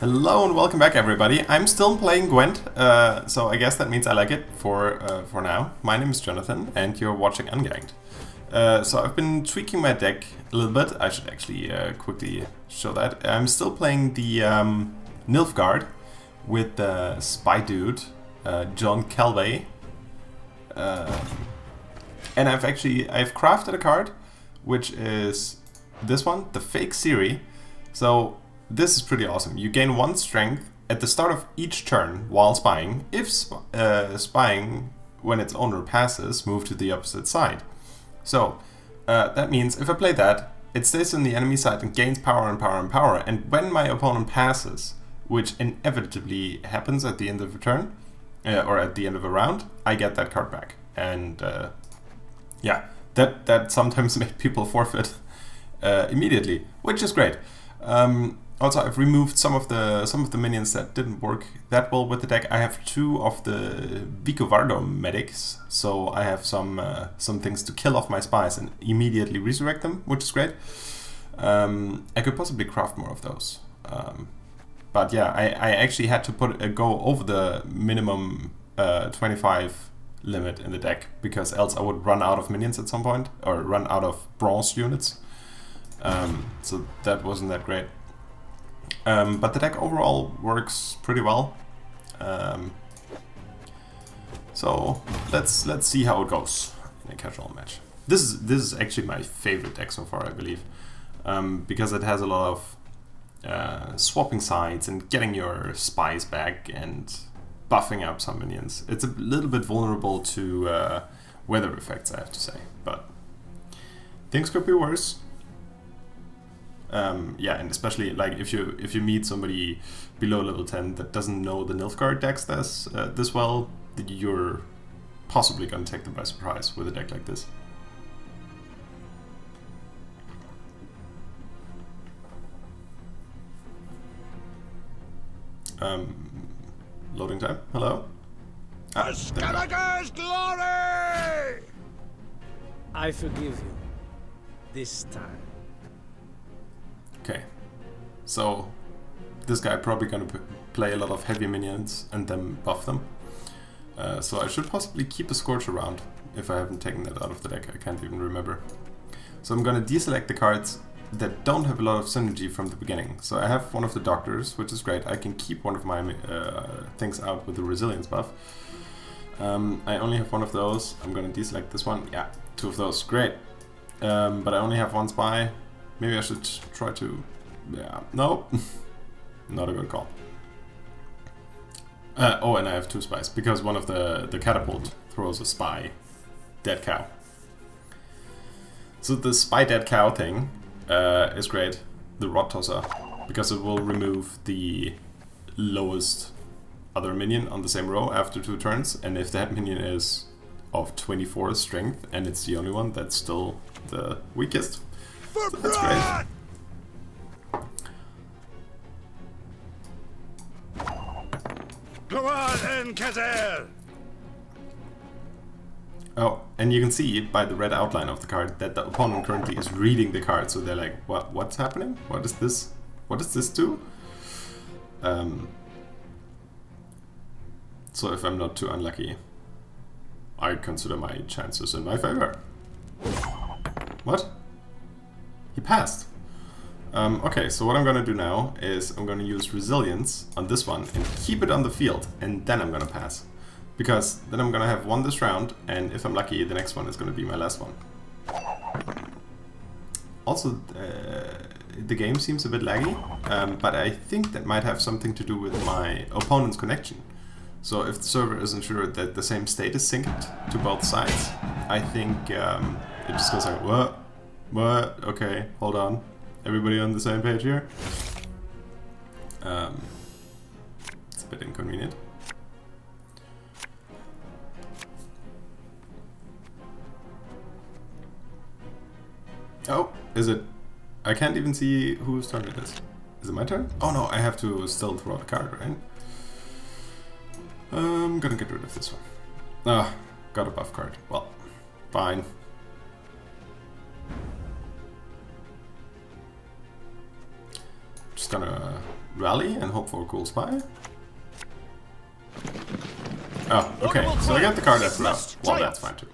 Hello and welcome back, everybody. I'm still playing Gwent, so I guess that means I like it for now. My name is Jonathan, and you're watching Unganked. So I've been tweaking my deck a little bit. I should actually quickly show that. I'm still playing the Nilfgard with the spy dude, John Calveit. And I've crafted a card, which is this one, the Fake Siri. So this is pretty awesome. You gain 1 strength at the start of each turn while spying. If spying when its owner passes, move to the opposite side. So that means if I play that, it stays on the enemy side and gains power and power and power. And when my opponent passes, which inevitably happens at the end of a turn, or at the end of a round, I get that card back. And yeah, that sometimes makes people forfeit immediately, which is great. Also, I've removed some of the minions that didn't work that well with the deck. I have 2 of the Nilfgaard medics, so I have some things to kill off my spies and immediately resurrect them, which is great. I could possibly craft more of those, but yeah, I actually had to go over the minimum 25 limit in the deck, because else I would run out of minions at some point, or run out of bronze units. So that wasn't that great. But the deck overall works pretty well. So let's see how it goes in a casual match. This is actually my favorite deck so far, I believe, because it has a lot of swapping sides and getting your spies back and buffing up some minions. It's a little bit vulnerable to weather effects, I have to say, but things could be worse. Yeah, and especially like if you meet somebody below level 10 that doesn't know the Nilfgaard decks this well, you're possibly going to take them by surprise with a deck like this. Loading time. Hello. A Skeletor's glory! I forgive you. This time. Okay, so this guy probably gonna play a lot of heavy minions and then buff them. So I should possibly keep a Scourge around if I haven't taken that out of the deck. I can't even remember. So I'm gonna deselect the cards that don't have a lot of synergy from the beginning. So I have one of the Doctors, which is great. I can keep one of my things out with the Resilience buff. I only have 1 of those. I'm gonna deselect this one. Yeah, 2 of those. Great. But I only have 1 spy. Maybe I should try to... yeah, no. Not a good call. Oh, and I have 2 spies, because one of the catapult throws a spy. Dead cow. So the spy dead cow thing is great. The rod tosser, because it will remove the lowest other minion on the same row after 2 turns, and if that minion is of 24 strength and it's the only one, that's still the weakest. So that's great. Come on then, Kazelle! Oh, and you can see by the red outline of the card that the opponent currently is reading the card, so they're like, what's happening? What is this? What does this do? So if I'm not too unlucky, I consider my chances in my favor. What? He passed. Okay, so what I'm gonna do now is I'm gonna use Resilience on this one and keep it on the field, and then I'm gonna pass. Because then I'm gonna have 1 this round, and if I'm lucky, the next one is gonna be my last one. Also, the game seems a bit laggy, but I think that might have something to do with my opponent's connection. So if the server isn't sure that the same state is synced to both sides, I think it just goes like, what? What? Okay, hold on. Everybody on the same page here? It's a bit inconvenient. Oh, is it? I can't even see whose turn it is. Is it my turn? Oh no, I have to still throw out a card, right? I'm gonna get rid of this one. Ah, got a buff card. Well, fine. gonna rally and hope for a cool spy. Oh, okay, so I get the card after that. Well, that's fine too.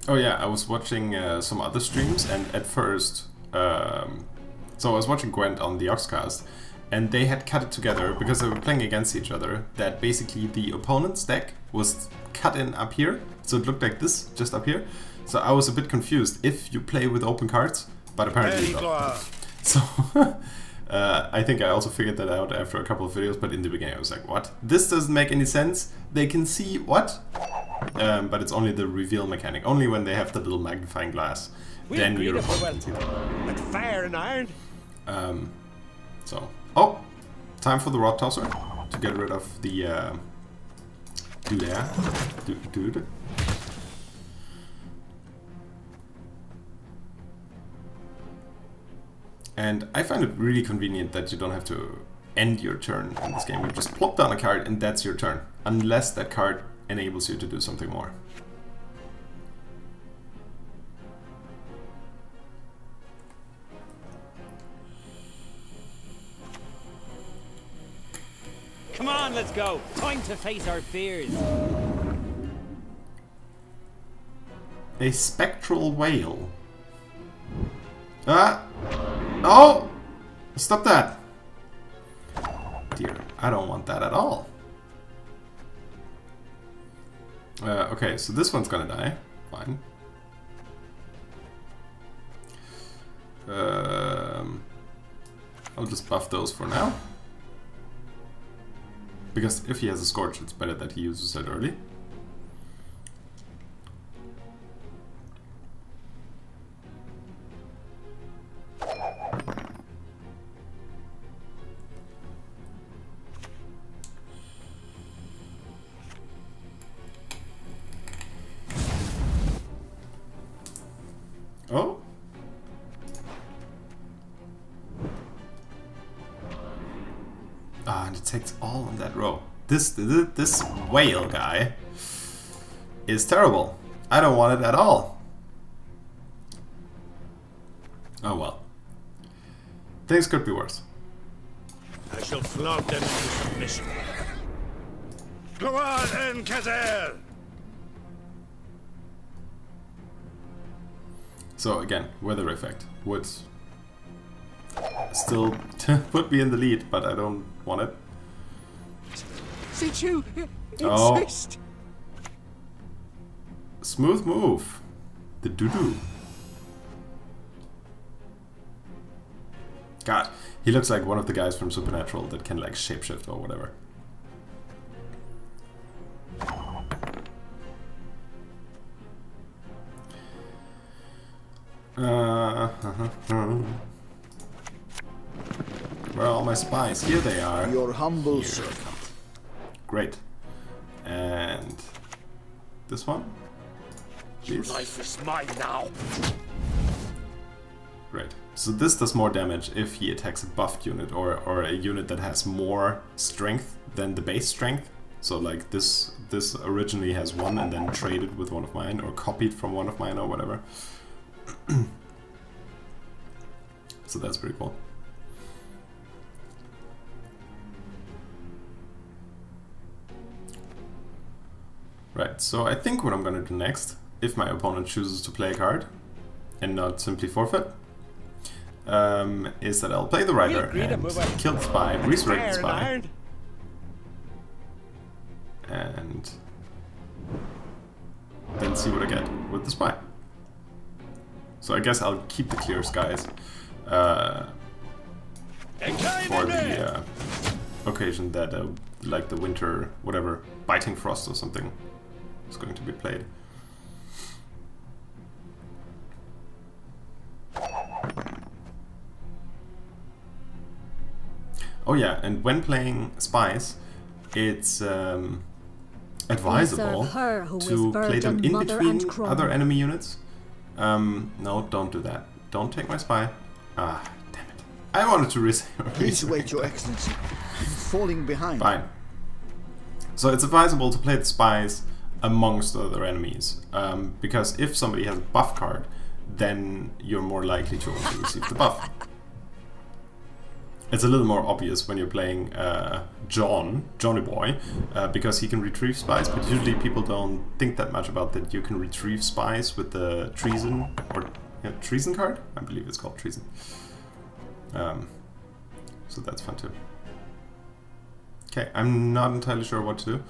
Oh yeah, I was watching some other streams, and at first, so I was watching Gwent on the Oxcast, and they had cut it together because they were playing against each other, that basically the opponent's deck was cut in up here, so it looked like this, just up here. So I was a bit confused if you play with open cards, but apparently not. So I think I also figured that out after a couple of videos, but in the beginning I was like, what? This doesn't make any sense. They can see what? But it's only the reveal mechanic. Only when they have the little magnifying glass. Then you're with fire and iron. So, oh, time for the rod tosser to get rid of the dude. And I find it really convenient that you don't have to end your turn in this game. You just plop down a card and that's your turn, unless that card enables you to do something more. Come on, let's go. Time to face our fears. A spectral whale. Ah! Oh! Stop that! Dear, I don't want that at all. Okay, so this one's gonna die. Fine. I'll just buff those for now. Because if he has a Scorch, it's better that he uses it early. Oh. Ah, and it takes all on that row. This whale guy is terrible. I don't want it at all. Oh well. Things could be worse. I shall flog them into submission. Go on, Kazar! So again, weather effect would still put me in the lead, but I don't want it. Did you insist? Smooth move. The doo-doo. God, he looks like one of the guys from Supernatural that can like shapeshift or whatever. Where are all my spies? Here they are. Your humble servant. Great. And this one? Your life is mine now. Great. So this does more damage if he attacks a buffed unit or a unit that has more strength than the base strength. So like this originally has one and then traded with one of mine or copied from one of mine or whatever. So that's pretty cool. Right, so I think what I'm gonna do next, if my opponent chooses to play a card and not simply forfeit, is that I'll play the Rider and kill the spy, resurrect the spy, and then see what I get with the spy. So I guess I'll keep the clear skies for the occasion that like the winter, whatever, biting frost or something is going to be played. Oh yeah, and when playing spies, it's advisable her who to is play them virgin, in mother, between and crone. other enemy units. No, don't do that. Don't take my spy. Ah, damn it. I wanted to Please wait, Your Excellency. I'm falling behind. Fine. So it's advisable to play the spies amongst other enemies, because if somebody has a buff card, then you're more likely to also receive the buff. It's a little more obvious when you're playing Johnny Boy, because he can retrieve spies, but usually people don't think that much about that you can retrieve spies with the treason, or treason card? I believe it's called treason. So that's fun too. Okay, I'm not entirely sure what to do.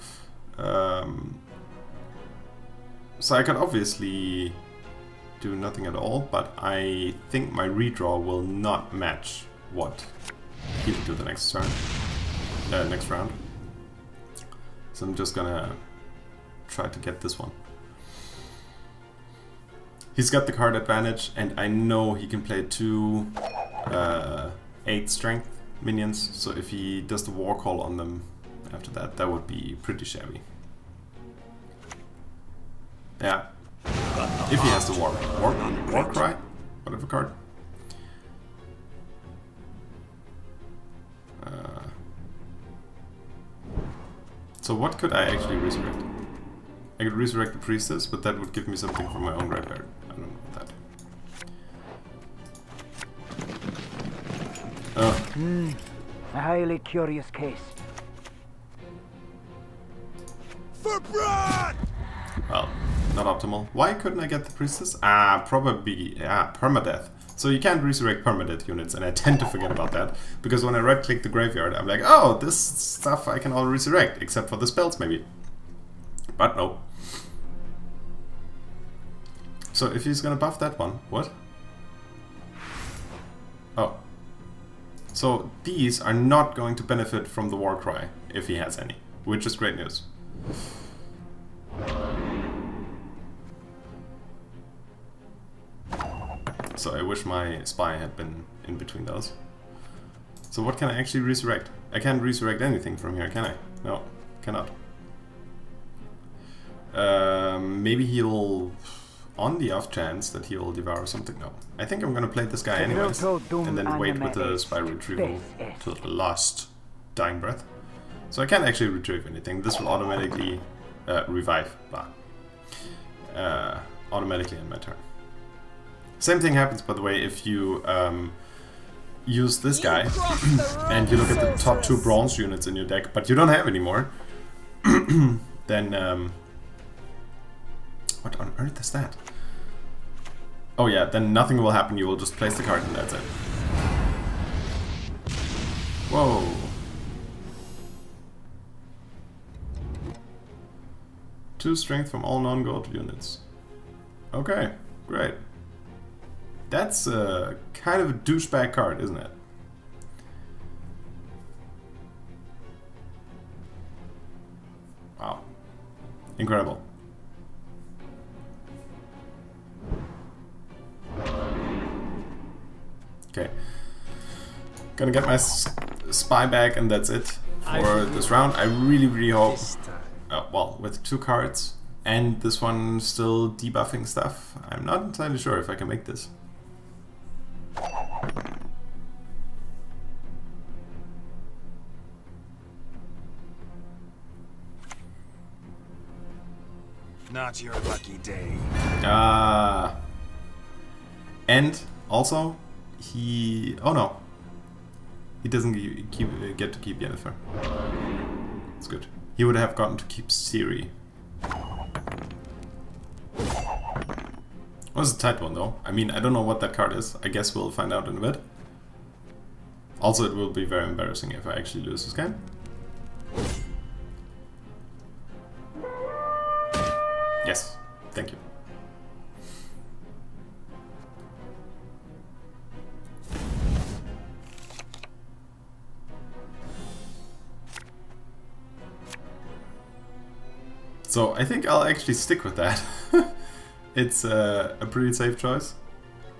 So I could obviously do nothing at all, but I think my redraw will not match what he'll do the next turn, next round. So I'm just gonna try to get this one. He's got the card advantage, and I know he can play 2 8 strength minions, so if he does the war call on them after that, that would be pretty shabby. Yeah. If he has the war cry, whatever card. So what could I actually resurrect? I could resurrect the priestess, but that would give me something from my own graveyard. I don't know about that. A highly curious case. For blood! Well, not optimal. Why couldn't I get the priestess? Ah, probably, yeah, permadeath. So you can't resurrect permadeath units, and I tend to forget about that, because when I right-click the graveyard, I'm like, oh, this stuff I can all resurrect, except for the spells, maybe. But no. So if he's gonna buff that one, what? Oh. So these are not going to benefit from the war cry, if he has any, which is great news. So I wish my spy had been in between those. So what can I actually resurrect? I can't resurrect anything from here, can I? No, cannot. Maybe he'll... On the off chance that he'll devour something. No. I think I'm gonna play this guy anyways, and then wait with the spy retrieval to the last dying breath. So I can't actually retrieve anything. This will automatically revive. Automatically in my turn. Same thing happens, by the way, if you use this guy and you look at the top 2 bronze units in your deck, but you don't have any more. Then what on earth is that? Oh yeah, then nothing will happen. You will just place the card and that's it. Whoa. Two strength from all non-gold units. Okay, great. That's kind of a douchebag card, isn't it? Wow. Incredible. Okay. Gonna get my spy back and that's it for this round. I really hope... well, with 2 cards and this one still debuffing stuff, I'm not entirely sure if I can make this. Not your lucky day. And also, he... Oh no. He doesn't get to keep Yennefer. It's good. He would have gotten to keep Ciri. Was a tight one though. I mean, I don't know what that card is. I guess we'll find out in a bit. Also, it will be very embarrassing if I actually lose this game. Yes, thank you. So I think I'll actually stick with that. It's a pretty safe choice.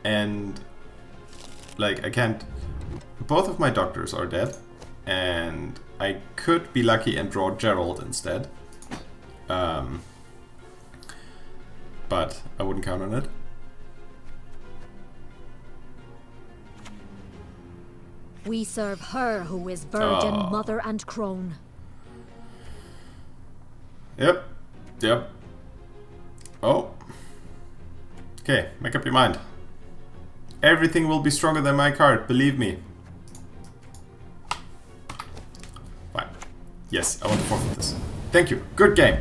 And like I can't... Both of my doctors are dead. And I could be lucky and draw Gerald instead. But I wouldn't count on it. We serve her who is virgin, mother and crone. Yep. Yep. Oh. Okay, make up your mind. Everything will be stronger than my card, believe me. Fine. Yes, I want to forfeit this. Thank you. Good game.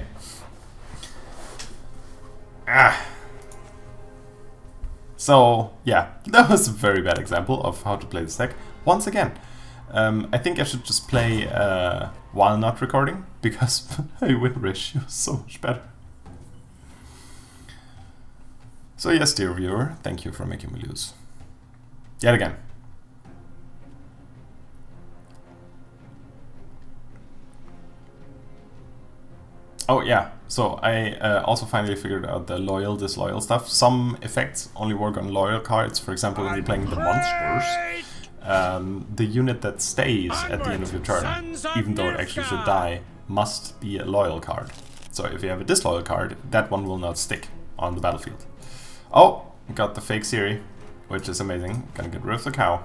So, yeah, that was a very bad example of how to play this deck. Once again, I think I should just play while not recording, because I win ratio is so much better. So yes, dear viewer, thank you for making me lose. Yet again. Oh yeah, so I also finally figured out the loyal, disloyal stuff. Some effects only work on loyal cards. For example, when you're playing the monsters, the unit that stays at the end of your turn, even though it actually should die, must be a loyal card. So if you have a disloyal card, that one will not stick on the battlefield. Oh, got the fake Siri, which is amazing. Gonna get rid of the cow.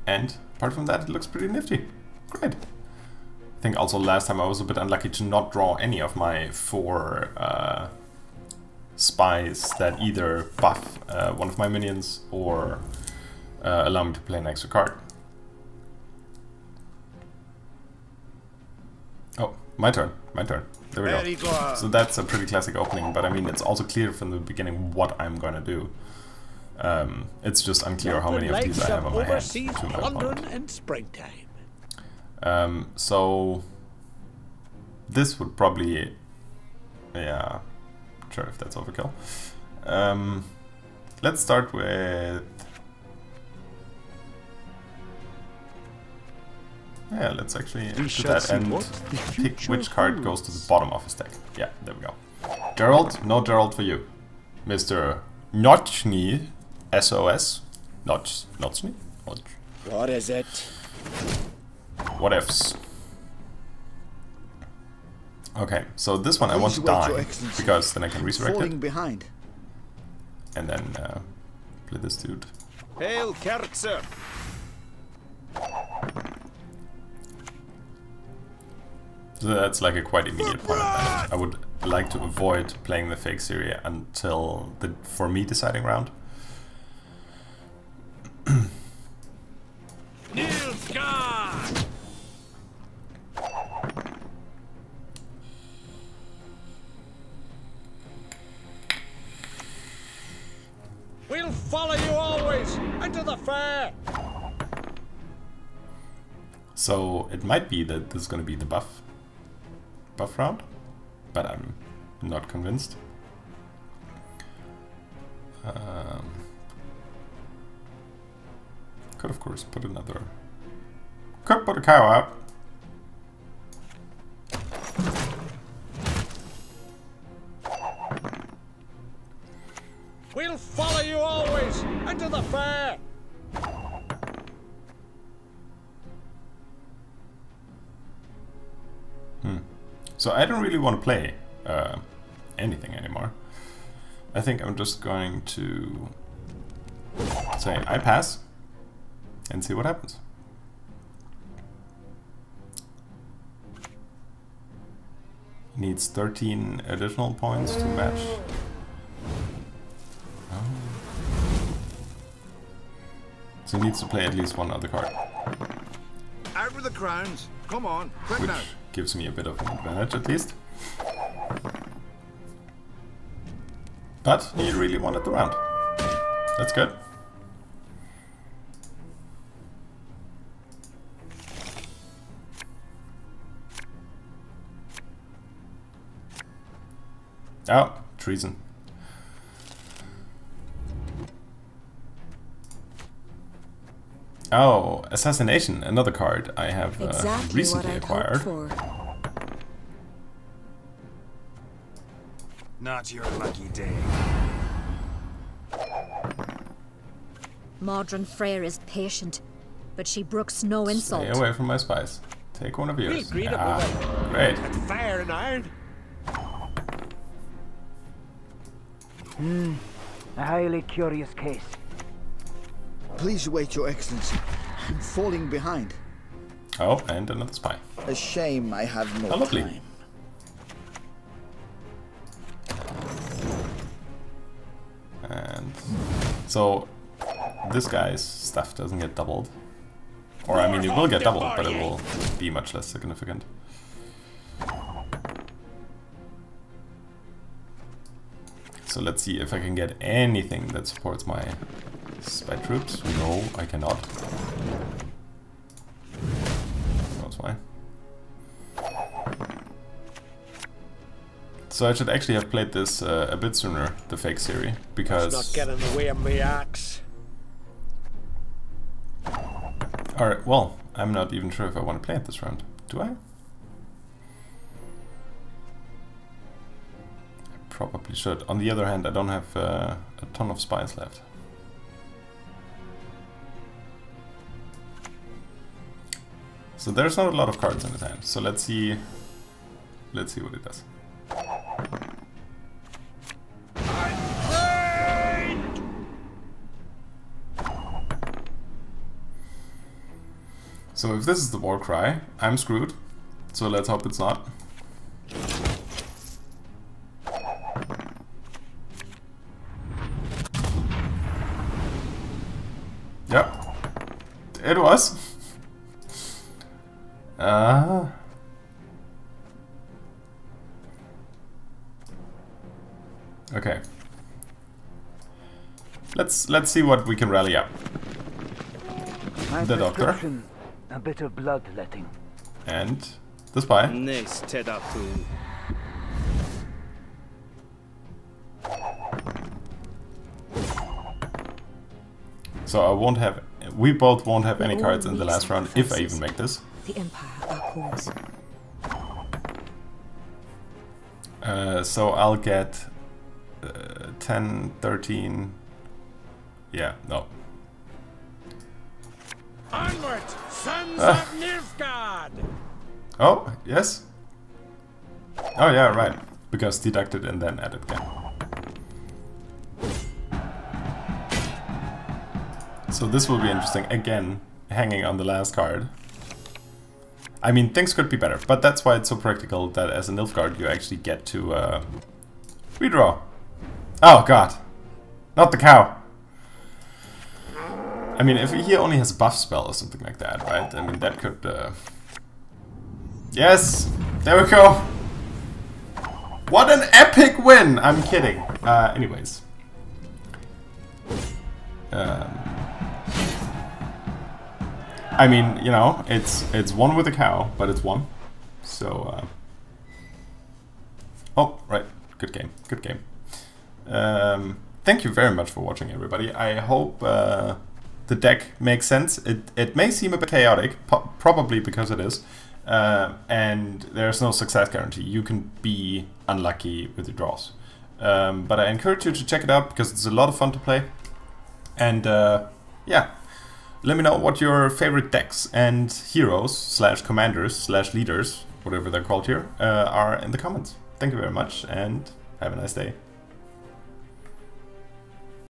And apart from that, it looks pretty nifty. Great. I think also last time I was a bit unlucky to not draw any of my 4 spies that either buff one of my minions or allow me to play an extra card. Oh, my turn, my turn. There we go. So that's a pretty classic opening, but I mean, it's also clear from the beginning what I'm gonna do. It's just unclear how many of these I have on my hand to my opponent. And springtime. So this would probably, yeah, sure if that's overkill. Let's start with, yeah, let's actually do that and pick which card goes to the bottom of his deck. Yeah, there we go. Gerald, no Gerald for you. Mr. Notchny, SOS. Notchny? What is it? What ifs? Okay, so this one I want to die, because then I can resurrect it. Behind. And then play this dude. Hail, Kerzer! So that's like a quite immediate point of damage. I would like to avoid playing the fake Siri until the for me deciding round. Nilfgard! We'll follow you always into the fair. So it might be that this is going to be the buff round, but I'm not convinced. Could of course put another. Could put a cow out. We'll follow you always into the fair. So I don't really want to play anything anymore. I think I'm just going to say I pass and see what happens. He needs 13 additional points to match. Oh. So he needs to play at least one other card. Out with the crowns. Come on, quick now. Gives me a bit of an advantage at least. But he really wanted the round. That's good. Oh, treason. Oh, assassination, another card I have recently acquired. Not your lucky day. Modron Freyr is patient, but she brooks no insult. Stay away from my spies. Take one of We'll yours. greet him Ah, with great. At fire and iron. A highly curious case. Please wait, Your Excellency. I'm falling behind. Oh, and another spy. A shame I have no Oh, lovely. time. And so this guy's stuff doesn't get doubled. Or I mean, it will get doubled, but it will be much less significant. So let's see if I can get anything that supports my spy troops. No, I cannot. That's fine. So I should actually have played this a bit sooner, the fake series, because... Let's not get in the way of me axe. Alright, well, I'm not even sure if I want to play it this round. Do I? Probably should. On the other hand, I don't have a ton of spies left. So there's not a lot of cards in his hand. So let's see what it does. So if this is the war cry, I'm screwed. So let's hope it's not. Yep, it was. Okay. Let's see what we can rally up. My The doctor. prescription, a bit of bloodletting. And the spy. Nice Ted up to. So I won't have. We both won't have any cards in the last round if I even make this. The Empire our cause. So I'll get 10, 13. Yeah, no. Onward, sons of Nilfgard! Oh, yes. Oh yeah, right. Because deducted and then added again. So this will be interesting. Again, hanging on the last card. I mean, things could be better, but that's why it's so practical that as a Nilfgaard you actually get to redraw. Oh god. Not the cow. I mean, if he only has a buff spell or something like that, right? I mean, that could... Yes! There we go! What an epic win! I'm kidding. Anyways. I mean, you know, it's one with a cow, but it's one. So, oh, right. Good game. Good game. Thank you very much for watching, everybody. I hope the deck makes sense. It may seem a bit chaotic, probably because it is. And there's no success guarantee. You can be unlucky with your draws. But I encourage you to check it out because it's a lot of fun to play. And yeah, let me know what your favorite decks and heroes / commanders / leaders, whatever they're called here, are in the comments. Thank you very much and have a nice day.